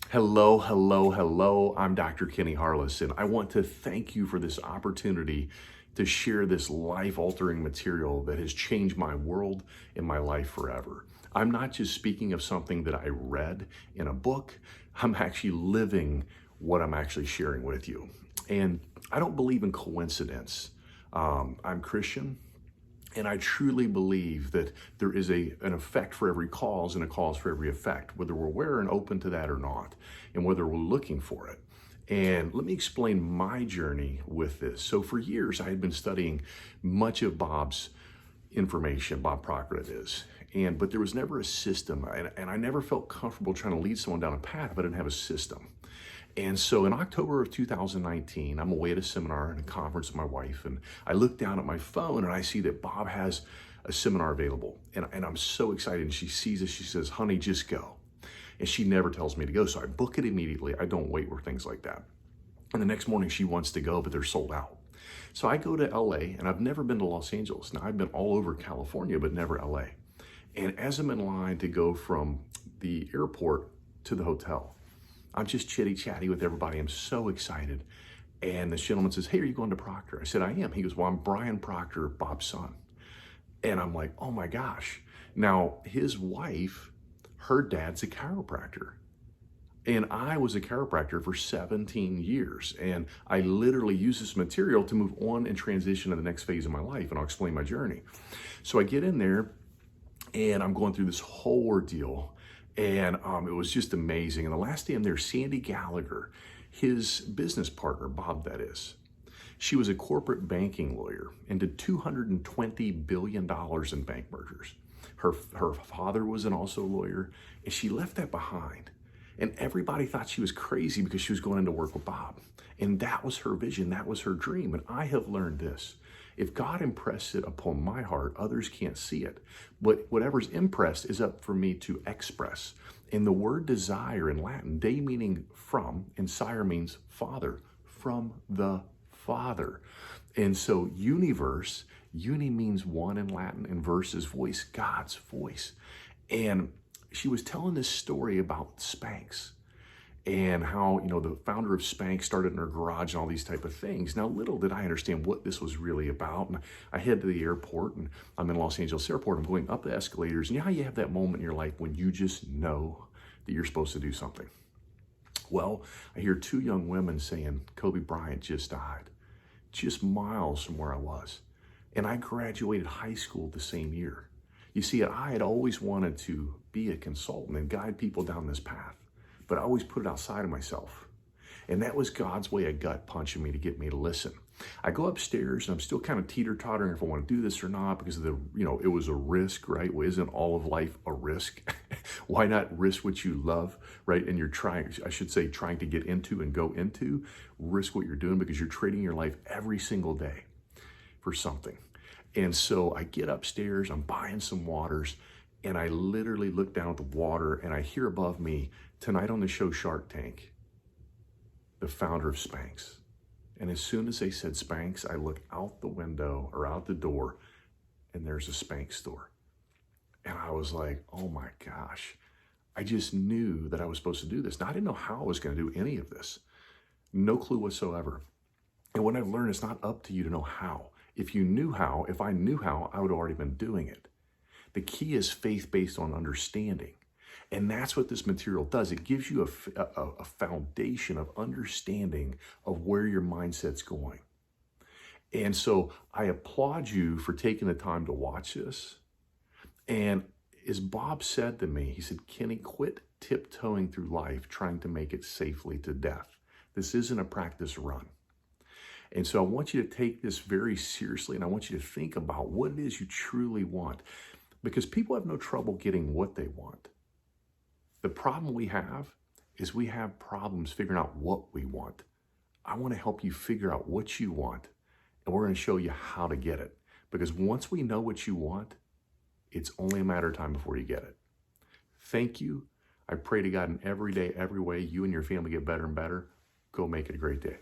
Hello, hello, hello. I'm Dr. Kenny Harless, and I want to thank you for this opportunity to share this life-altering material that has changed my world and my life forever. I'm not just speaking of something that I read in a book. I'm actually living what I'm actually sharing with you. And I don't believe in coincidence. I'm Christian. And I truly believe that there is an effect for every cause and a cause for every effect, whether we're aware and open to that or not, and whether we're looking for it. And let me explain my journey with this. So for years, I had been studying much of Bob's information, Bob Proctor it is. But there was never a system, and I never felt comfortable trying to lead someone down a path if I didn't have a system. And so in October of 2019, I'm away at a seminar and a conference with my wife, and I look down at my phone and I see that Bob has a seminar available. And I'm so excited. And she sees it. She says, honey, just go. And she never tells me to go. So I book it immediately. I don't wait for things like that. And the next morning she wants to go, but they're sold out. So I go to LA, and I've never been to Los Angeles. Now I've been all over California, but never LA. And as I'm in line to go from the airport to the hotel, I'm just chitty chatty with everybody. I'm so excited. And the gentleman says, hey, are you going to Proctor? I said, I am. He goes, well, I'm Brian Proctor, Bob's son. And I'm like, oh my gosh. Now, his wife, her dad's a chiropractor. And I was a chiropractor for 17 years. And I literally use this material to move on and transition to the next phase of my life. And I'll explain my journey. So I get in there and I'm going through this whole ordeal. And it was just amazing. And the last day I'm there, Sandy Gallagher, his business partner, Bob that is, she was a corporate banking lawyer and did $220 billion in bank mergers. Her father was also a lawyer, and she left that behind. And everybody thought she was crazy because she was going into work with Bob. And that was her vision. That was her dream. And I have learned this. If God impressed it upon my heart, others can't see it. But whatever's impressed is up for me to express. And the word desire in Latin, de meaning from, and sire means father, from the Father. And so universe, uni means one in Latin, and verse is voice, God's voice. And she was telling this story about Spanx and how, the founder of Spanx started in her garage and all these type of things. Now, little did I understand what this was really about. And I head to the airport, and I'm in Los Angeles airport. I'm going up the escalators. And you know how you have that moment in your life when you just know that you're supposed to do something? Well, I hear two young women saying, Kobe Bryant just died, just miles from where I was. And I graduated high school the same year. You see, I had always wanted to be a consultant and guide people down this path, but I always put it outside of myself. And that was God's way of gut punching me to get me to listen. I go upstairs and I'm still kind of teeter-tottering if I want to do this or not because of it was a risk, right? Well, isn't all of life a risk? Why not risk what you love, right? And you're trying to get into and go into, risk what you're doing because you're trading your life every single day for something. And so I get upstairs, I'm buying some waters, and I literally look down at the water and I hear above me, tonight on the show Shark Tank, the founder of Spanx. And as soon as they said Spanx, I look out the window or out the door and there's a Spanx store. And I was like, oh my gosh, I just knew that I was supposed to do this. Now, I didn't know how I was going to do any of this. No clue whatsoever. And what I've learned, it's not up to you to know how. If I knew how, I would have already been doing it. The key is faith based on understanding. And that's what this material does. It gives you a foundation of understanding of where your mindset's going. And so I applaud you for taking the time to watch this. And as Bob said to me, he said, Kenny, quit tiptoeing through life trying to make it safely to death. This isn't a practice run. And so I want you to take this very seriously, and I want you to think about what it is you truly want, because people have no trouble getting what they want. The problem we have is we have problems figuring out what we want. I want to help you figure out what you want, and we're going to show you how to get it. Because once we know what you want, it's only a matter of time before you get it. Thank you. I pray to God in every day, every way, you and your family get better and better. Go make it a great day.